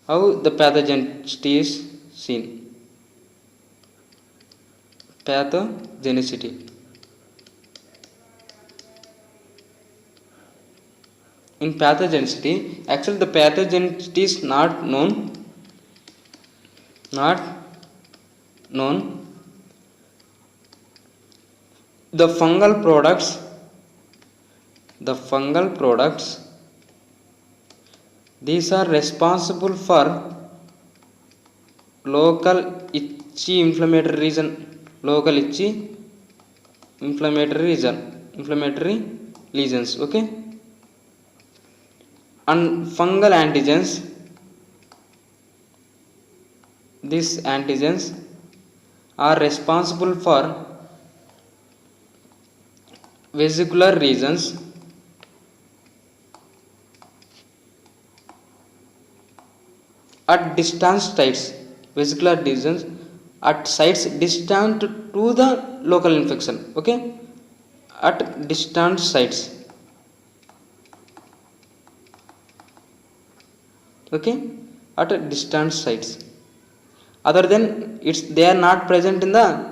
How the pathogenicity is seen. Pathogenicity. In pathogenicity, actually the pathogenicity is not known. The fungal products, these are responsible for local itchy inflammatory lesions, okay, and fungal antigens. These antigens are responsible for vesicular regions at distant sites, vesicular regions at sites distant to the local infection, okay, at distant sites, okay, at distant sites. Other than they are not present in the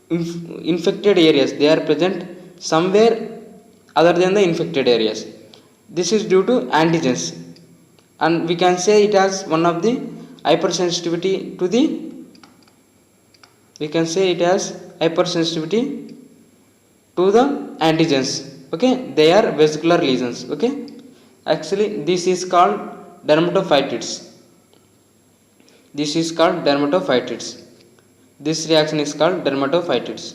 infected areas. They are present somewhere other than the infected areas. This is due to antigens, and we can say it has one of the hypersensitivity to the. We can say it has hypersensitivity to the antigens. Okay, they are vesicular lesions. Okay, actually this is called dermatophytids. This is called dermatophytids. This reaction is called dermatophytids.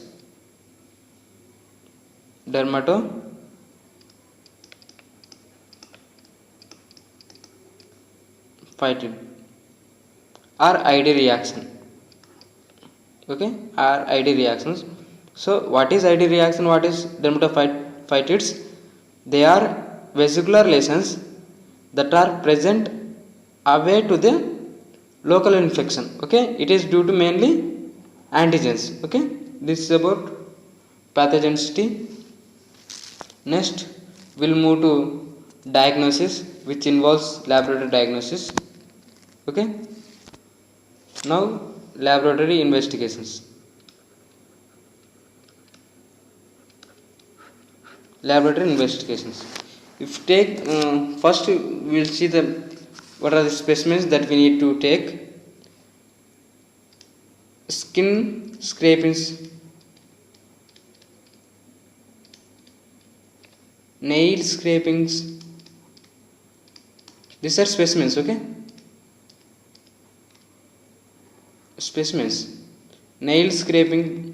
Dermatophytid or ID reaction. Okay, are ID reactions. So what is ID reaction? What is dermatophytids? They are vesicular lesions that are present away to the local infection. Okay, it is due to mainly antigens. Okay, this is about pathogenicity. Next, we'll move to diagnosis, which involves laboratory diagnosis. Okay, now laboratory investigations. If take first, we will see what are the specimens that we need to take. Skin scrapings, nail scrapings. These are specimens. Okay, specimens. Nail scraping.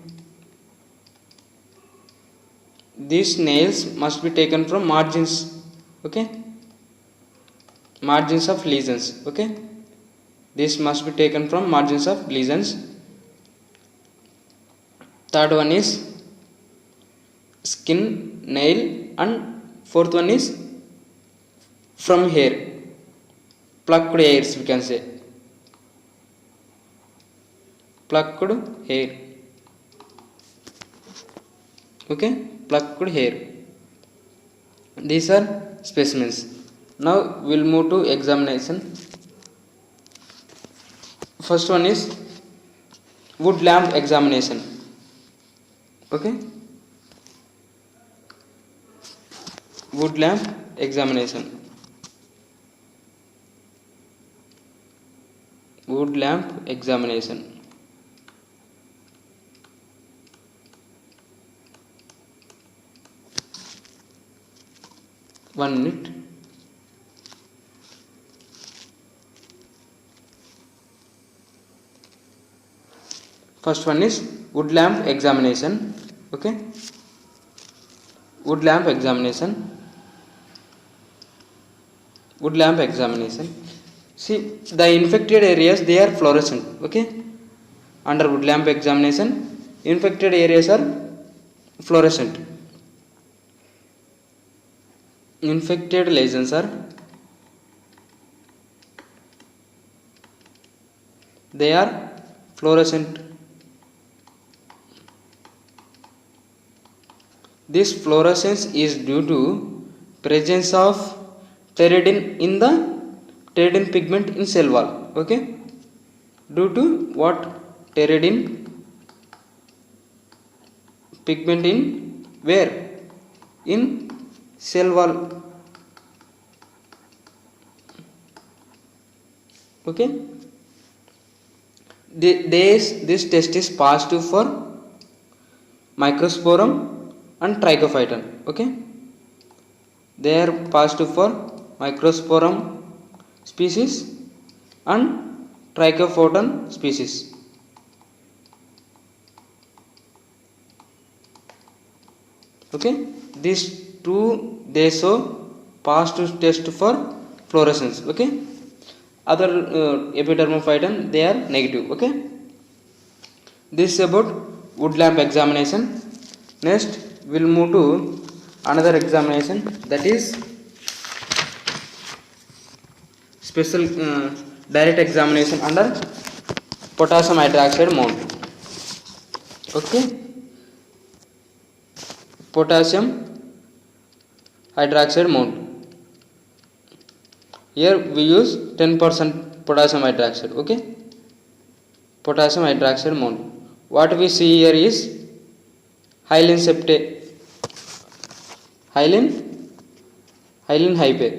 These nails must be taken from margins. Okay, margins of lesions. Okay, this must be taken from margins of lesions. Third one is skin, nail, and fourth one is from hair, plucked hairs, we can say, plucked hair. Okay, plucked hair. These are specimens. Now we'll move to examination. First one is wood lamp examination. Okay, wood lamp examination. Wood lamp examination. One minute. First one is wood lamp examination. Okay, wood lamp examination. See, the infected areas, they are fluorescent. Okay, under wood lamp examination, infected areas are fluorescent. Infected lesions are, they are fluorescent. This fluorescence is due to presence of pteridine in the pteridine pigment in cell wall. Okay, due to what? Pteridine pigment in where? In cell wall. Okay, this test is positive for Microsporum and Trichophyton. Okay, they are positive for Microsporum species and Trichophyton species. Okay, these two, they show positive test for fluorescence. Okay, other Epidermophyton, they are negative. Okay, this is about wood lamp examination. Next we'll move to another examination, that is special direct examination under potassium hydroxide mount. Okay, potassium hydroxide mount. Here we use 10% potassium hydroxide. Okay, potassium hydroxide mount. What we see here is hyaline septate, hyaline hyphae.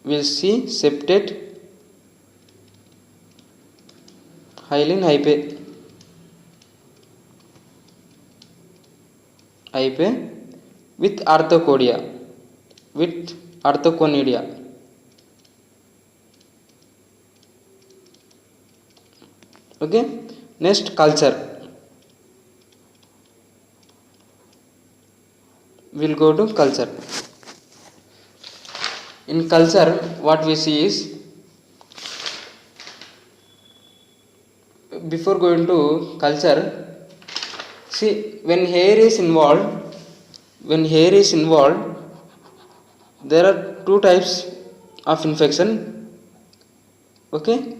We'll see septate, hyaline hyphae with arthrocodia, with arthoconidia. Okay, next culture. We'll go to culture. In culture, what we see is, before going to culture, see, when hair is involved, there are two types of infection. Okay,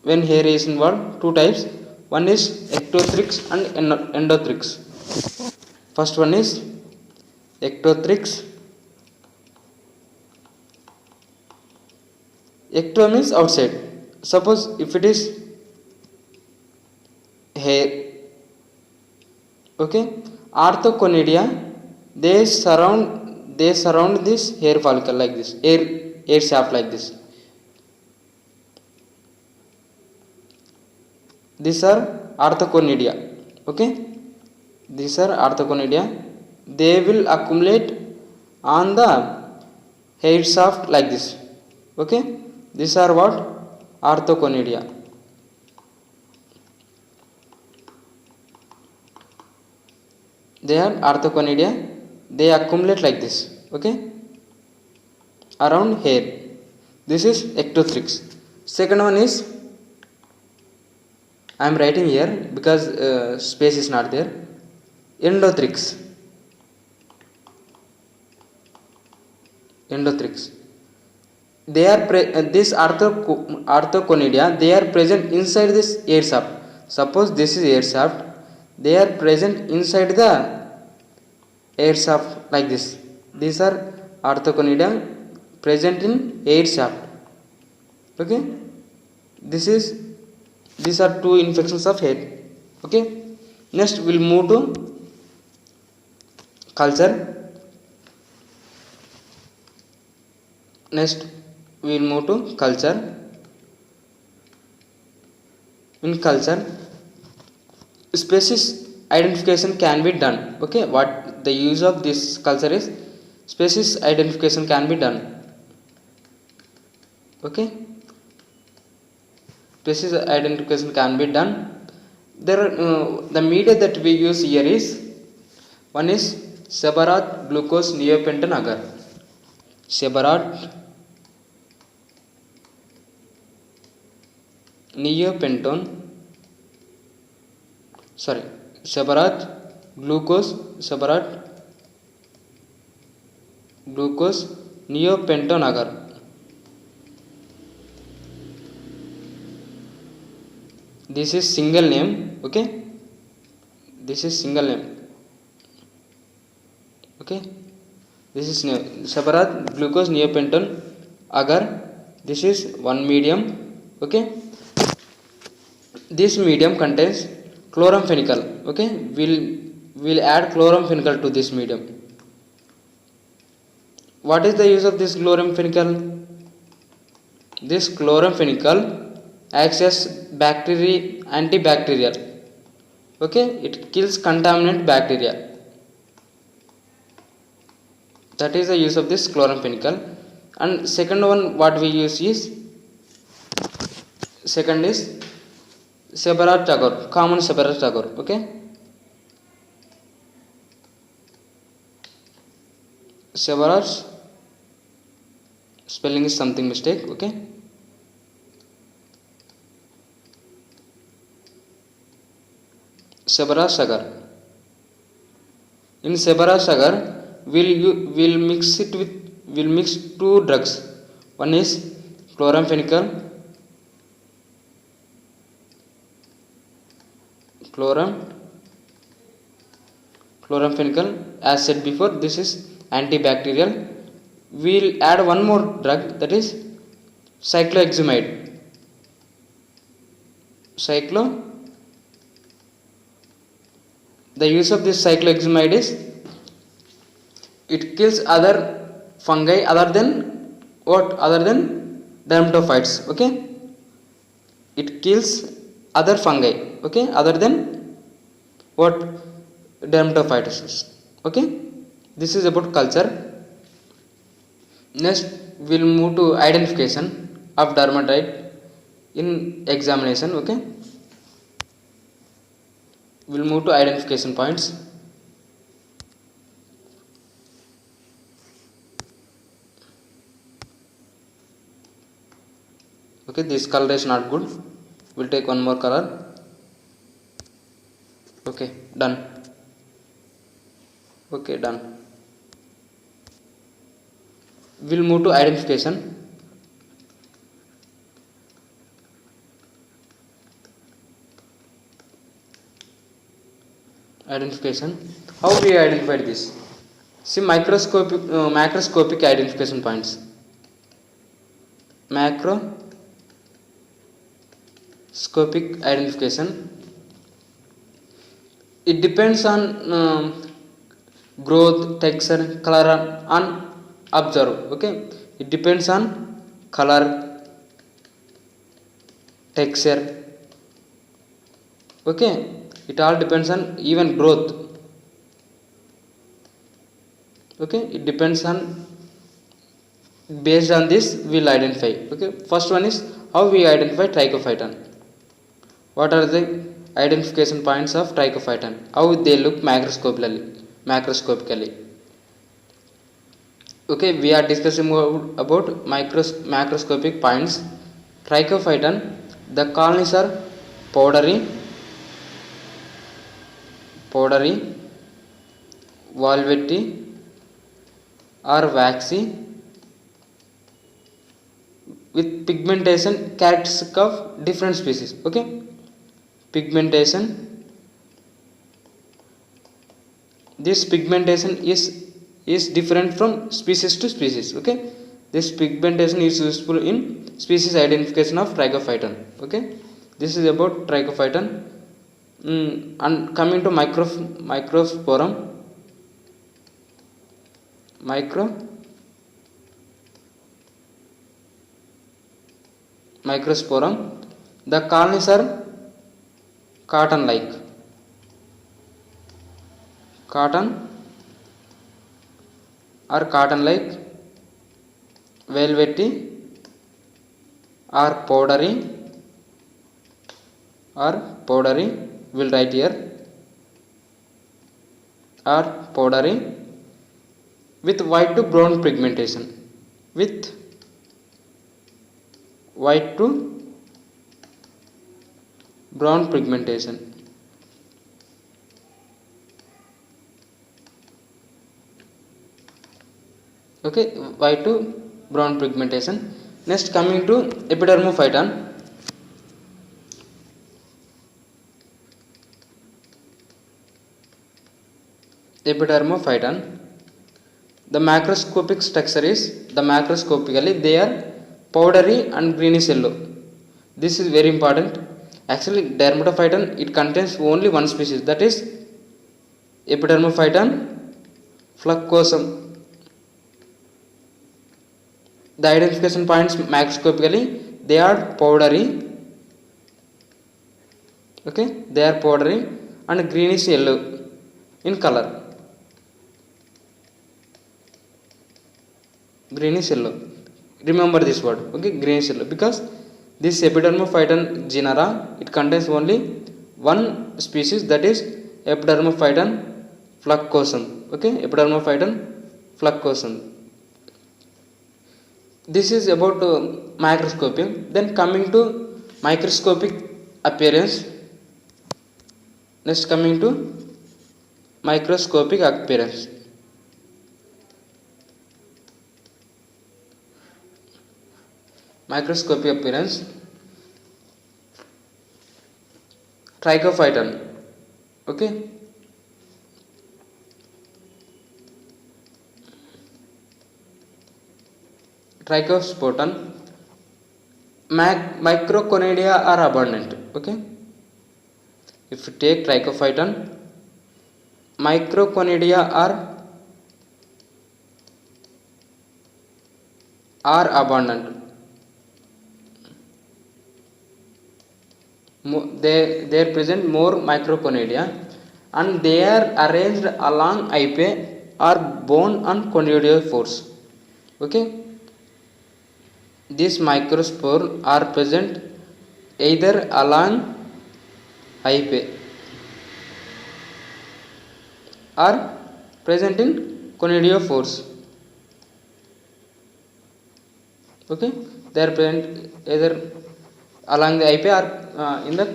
when hair is involved, two types. One is ectothrix and endothrix. First one is ectothrix. Ecto means outside. Suppose if it is hair. Okay, arthoconidia, they surround this hair follicle like this, hair shaft like this. These are arthoconidia. Okay, these are arthoconidia. They will accumulate on the hair shaft like this. Okay, these are what? Arthoconidia. They are arthoconidia. They accumulate like this. Okay, around hair. This is ectothrix. Second one is, I am writing here because space is not there, endothrix. They are this arthoconidia, they are present inside this air shaft. Suppose this is air shaft, they are present inside the air shaft like this. These are arthoconidia present in air shaft. Okay, these are two infections of hair. Okay, next we'll move to culture. In culture, species identification can be done. Okay, what the use of this culture is, species identification can be done. Okay, species identification can be done. There are the media that we use here is, one is sebarat glucose neopentan agar. Sebarat neopentan, sebarat glucose neopentan agar. This is single name. Okay, this is single name. Okay, this is sebarat glucose neopentan agar This is one medium. Okay, this medium contains chloramphenicol. Okay, we'll add chloramphenicol to this medium. What is the use of this chloramphenicol? This chloramphenicol acts as antibacterial. Okay, it kills contaminant bacteria. That is the use of this chloramphenicol. And second one what we use is, second is Sebarat agar, common Sebarat agar. Okay, Sebarat spelling is something mistake. Okay, Sebarat agar. In Sebarat agar we'll mix two drugs. One is chloramphenicol, chloramphenicol. As said before, this is antibacterial. We'll add one more drug, that is cycloheximide. The use of this cycloheximide is, it kills other fungi other than dermatophytes. Okay, it kills other fungi, okay, other than what? Dermatophytes. Okay, this is about culture. Next we'll move to identification of dermatite in examination. Okay, we'll move to identification points. Okay, this color is not good. We'll take one more color. Okay, done. Okay, done. We'll move to identification. How we identified this? See, macroscopic identification points. Macroscopic identification. It depends on growth, texture, color, and observe. Okay, it depends on color, texture. Okay, it all depends on even growth. Okay, it depends on, based on this we'll identify. Okay, first one is how we identify trichophyton. What are the identification points of trichophyton? How they look macroscopically. Okay, we are discussing about macroscopic points. Trichophyton, the colonies are powdery, velvety or waxy, with pigmentation characteristic of different species. Okay, pigmentation, this pigmentation is different from species to species. Okay, this pigmentation is useful in species identification of trichophyton. Okay, this is about trichophyton. And coming to microsporum, the colonies are cotton like, velvety or powdery, we'll write here, or powdery, with white to brown pigmentation, Okay, white to brown pigmentation. Next, coming to epidermophyton. The macroscopic structure is, macroscopically they are powdery and greenish yellow. This is very important. Actually, Dermatophyton, it contains only one species, that is Epidermophyton flucosum. The identification points macroscopically, they are powdery. Okay, they are powdery and greenish yellow in color. Greenish yellow. Remember this word. Okay, greenish yellow, because this Epidermophyton genera, it contains only one species, that is Epidermophyton flucosum. Okay, Epidermophyton flucosum. This is about microscopy. Then coming to microscopic appearance. Next, coming to microscopic appearance. Microscopic appearance. Trichophyton. Okay. Trichophyton. Microconidia are abundant. Okay. If you take Trichophyton, Microconidia are abundant. They present more microconidia, and they are arranged along hypae or bone and conidiophores. Okay, these microspores are present either along hypae or present in conidiophores. Okay, they are present either along the hypae or in the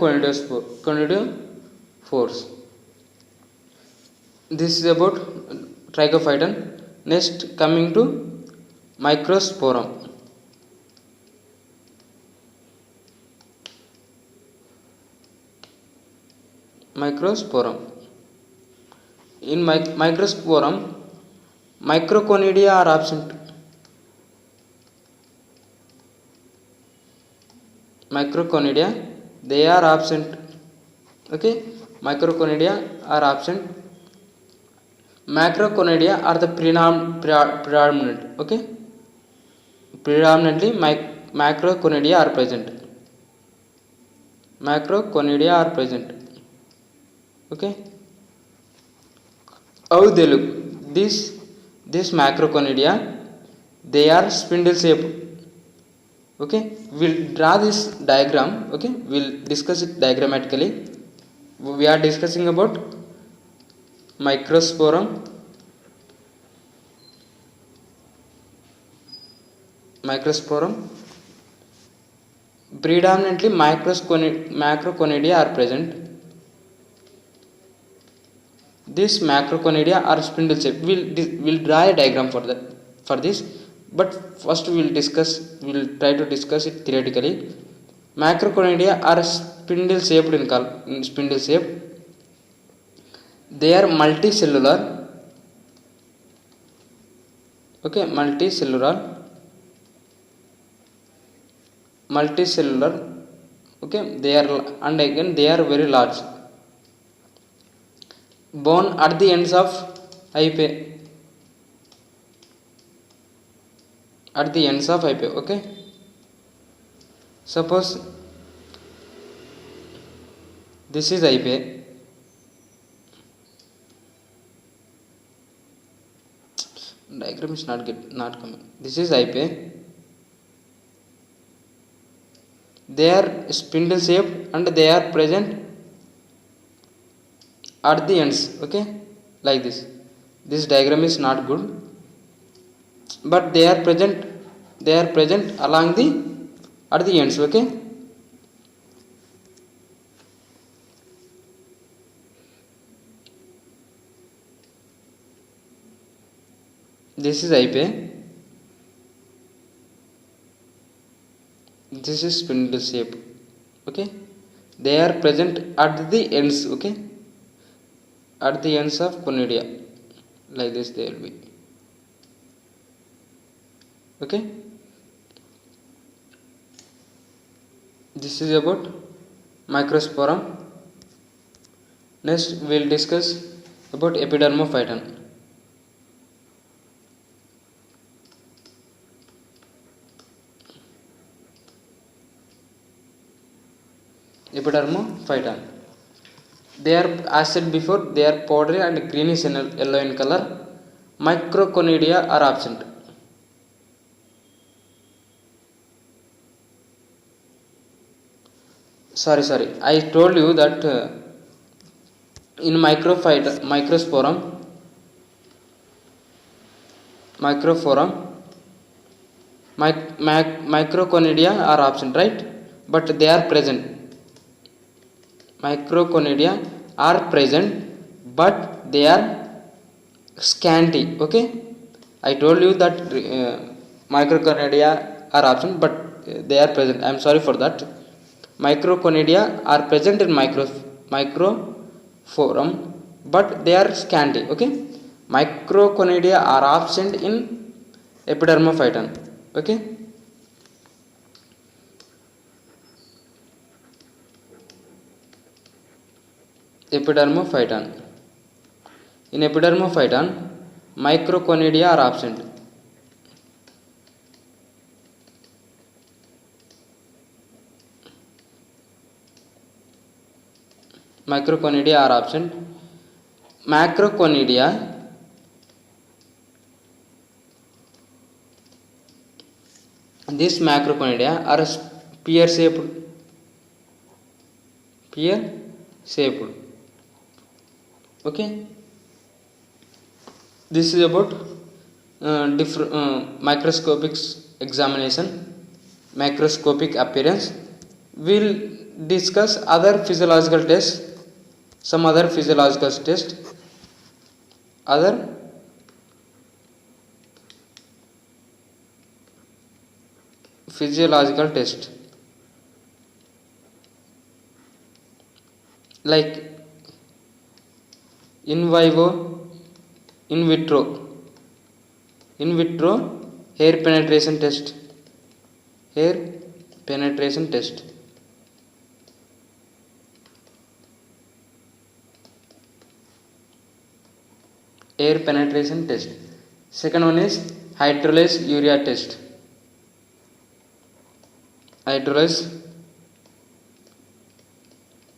conidiophores. This is about Trichophyton. Next, coming to Microsporum. Microsporum. In Microsporum, Microconidia are absent. Microconidia, they are absent. Okay, Microconidia are absent. Macroconidia are the predominant. Okay, predominantly Macroconidia are present. Macroconidia are present. Okay, how they look? This Macroconidia, they are spindle shaped. Okay, we'll draw this diagram. Okay, we'll discuss it diagrammatically. We are discussing about Microsporum, predominantly Macroconidia are present. These Macroconidia are spindle shaped. We'll draw a diagram for this, but first we'll try to discuss it theoretically. Macroconidia are spindle shaped in spindle shape. They are multicellular. Okay, multicellular. Okay, they are, and again they are very large. Bone at the ends of hypae. At the ends of hypae. Okay, suppose this is hypae. Diagram is not coming. This is hypae. They are spindle shaped and they are present at the ends. Okay, like this. This diagram is not good, but they are present along the at the ends. Okay, this is hypae. This is spindle shape. Okay, they are present at the ends. Okay, at the ends of conidia, like this they will be. Okay, This is about microsporum. Next we will discuss about epidermophyton. Epidermophyton. They are, as said before, they are powdery and greenish yellow in color. Microconidia are absent. Sorry. I told you that in microconidia are absent, right? But they are present. Microconidia are present, but they are scanty. Okay, I told you that microconidia are absent, but they are present. I am sorry for that. Microconidia are present in microforum, but they are scanty. Okay, microconidia are absent in epidermophyton. Okay, epidermophyton. In epidermophyton, microconidia are absent. Microconidia are absent. Macroconidia, these macroconidia are pear shaped. Okay, this is about microscopic examination, microscopic appearance. We'll discuss other physiological tests, some other physiological tests, other physiological test like in vivo, in vitro hair penetration test, hair penetration test. Air penetration test. Second one is hydrolyzed urea test. Hydrolyzed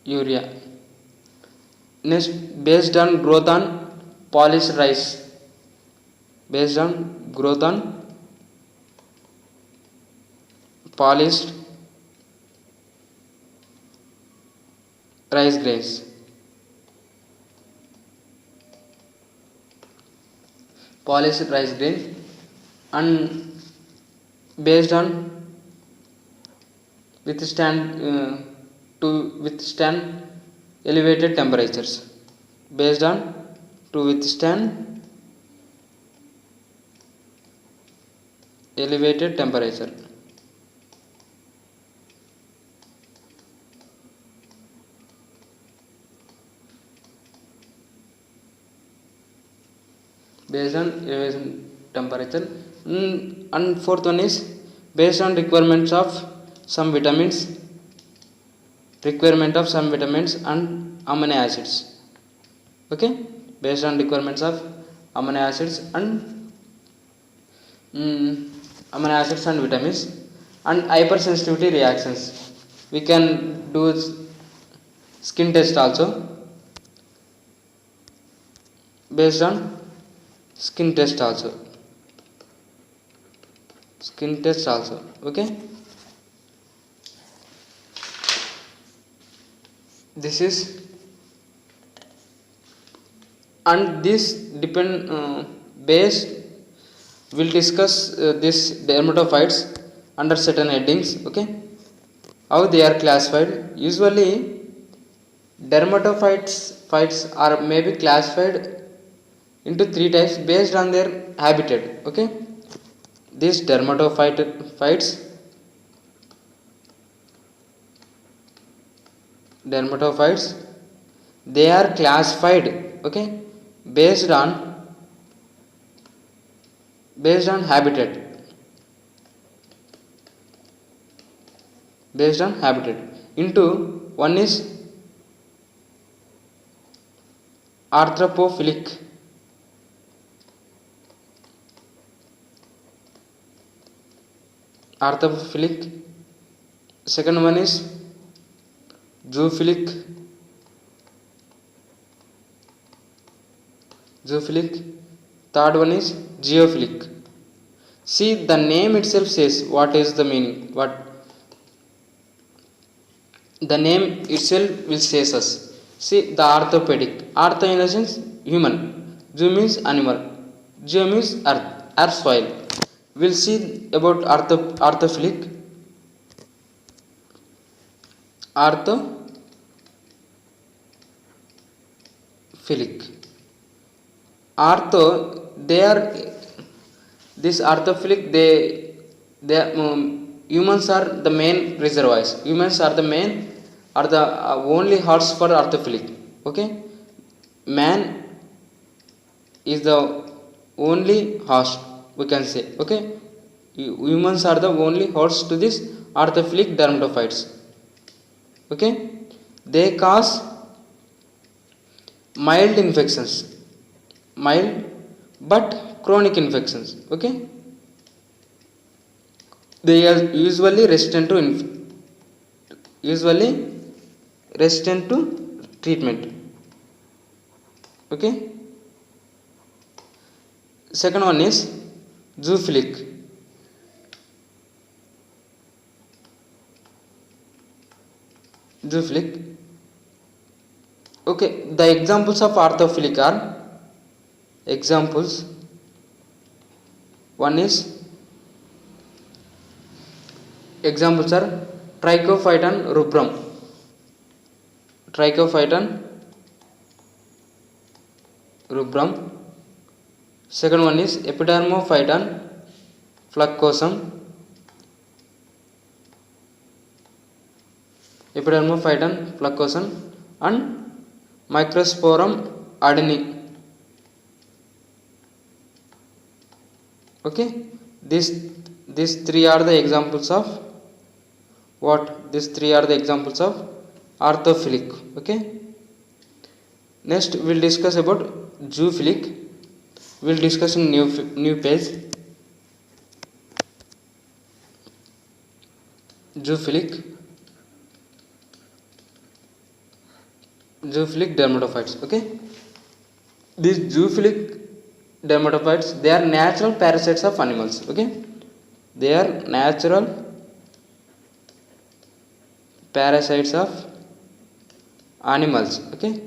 urea. Next, based on growth on polished rice. Based on growth on polished rice grains. Polished rice grain, and based on to withstand elevated temperatures. Based on to withstand elevated temperature. Based on elevation temperature. And fourth one is based on requirement of some vitamins and amino acids. Okay, based on requirements of amino acids and vitamins and hypersensitivity reactions. We can do skin test also. Based on skin test also. Okay, this is, and this depend base. We'll discuss this dermatophytes under certain headings. Okay, how they are classified. Usually dermatophytes are maybe classified into three types based on their habitat. Okay, these dermatophytes they are classified, okay, based on habitat. based on habitat. Into one is arthropophilic. Arthropophilic. Second one is zoophilic. Zoophilic. Third one is geophilic. See, the name itself says what is the meaning. What the name itself will says us. See, the orthopedic. Artho in the sense human. Zoo means animal. Geo means earth, earth soil. We'll see about orthophilic. Orthophilic. Artho, they are this orthophilic. They humans are the main reservoirs. Humans are the main are the only hosts for orthophilic. Okay, man is the only host, we can say. Okay, humans are the only hosts to this orthophilic dermatophytes. Okay, they cause mild infections, mild but chronic infections. Okay, they are usually resistant to treatment. Okay, second one is zoophilic. Zoophilic. Okay, the examples of orthophilic are examples. One is examples are Trichophyton rubrum. Trichophyton rubrum. Second one is Epidermophyton flucosum. Epidermophyton flucosum and Microsporum adeni. Okay, these three are the examples of what? These three are the examples of orthophilic. Okay, next we'll discuss about zoophilic. We'll discuss in new page. Zoophilic dermatophytes. Okay, these zoophilic dermatophytes, they are natural parasites of animals. Okay, they are natural parasites of animals. Okay,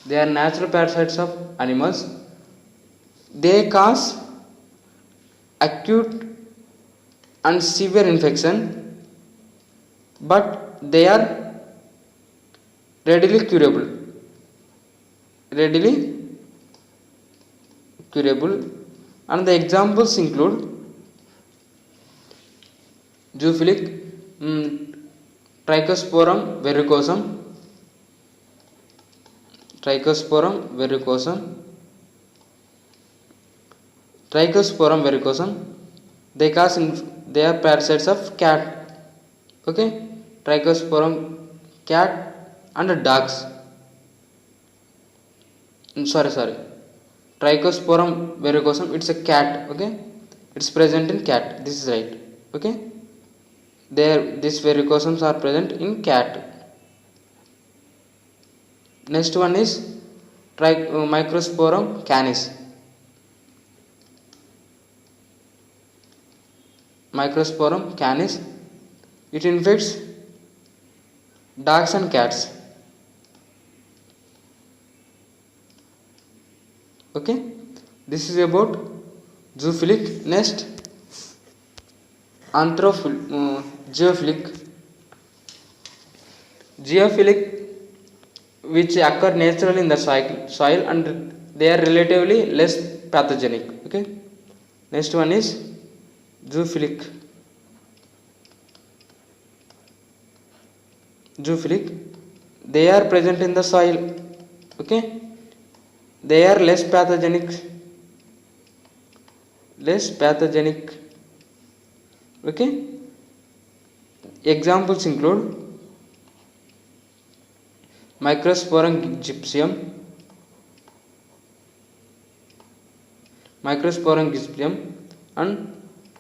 they are natural parasites of animals. They cause acute and severe infection, but they are readily curable. And the examples include zoophilic, Trichosporum verrucosum. Trichosporum verrucosum. They are parasites of cat. Okay, Trichosporum cat and dogs. Sorry. Trichosporum verrucosum, it's a cat. Okay, it's present in cat. This is right. Okay, these verrucosums are present in cat. Next one is Microsporum canis. Microsporum canis, it infects dogs and cats. Okay, this is about zoophilic. Next, geophilic, which occur naturally in the soil and they are relatively less pathogenic. Okay, next one is zoophilic. They are present in the soil. Okay, they are less pathogenic. Okay, Examples include Microsporum gypsum, and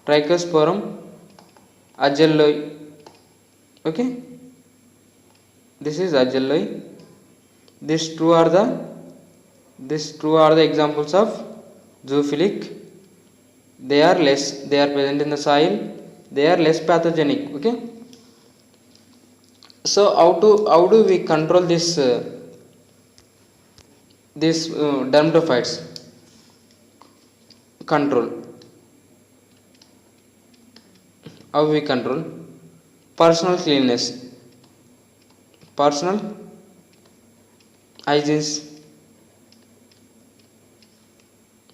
Trichosporum agelloi. Okay, this is agelloi. These two are the examples of zoophilic. They are present in the soil. They are less pathogenic. Okay, so how do we control these dermatophytes? How we control? Personal cleanliness, personal hygiene.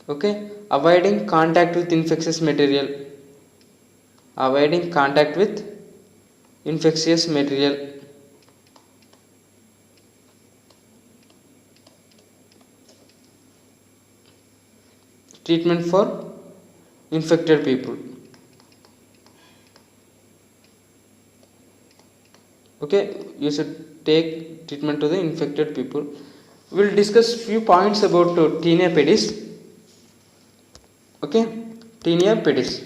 Okay, avoiding contact with infectious material. Treatment for infected people. Okay, you should take treatment to the infected people. We'll discuss few points about Taenia pedis. Okay, Taenia pedis.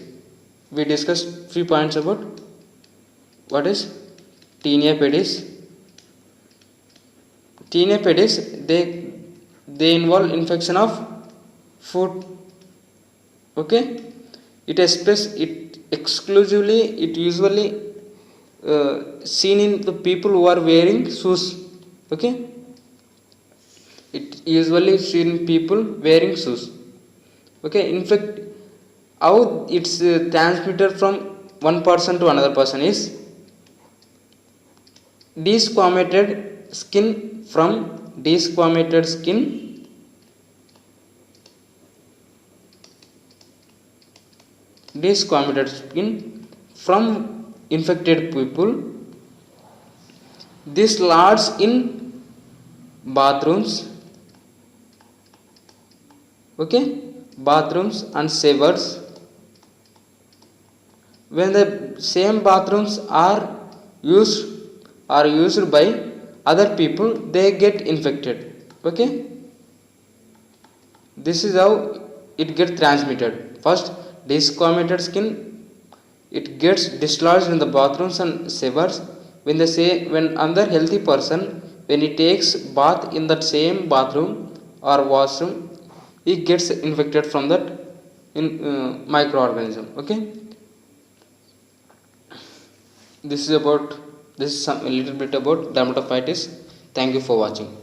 We discussed few points about what is Taenia pedis. Taenia pedis, they involve infection of food. Okay, it usually seen in the people who are wearing shoes. Okay, it usually seen people wearing shoes. Okay, in fact, how it's transmitted from one person to another person is desquamated skin from infected people. This lodges in bathrooms. Okay, bathrooms and showers. When the same bathrooms are used by other people, they get infected. Okay, this is how it gets transmitted. First, desquamated skin, it gets dislodged in the bathrooms and showers. When another healthy person, when he takes bath in that same bathroom or washroom, he gets infected from that microorganism. Okay, this is a little bit about dermatophytes. Thank you for watching.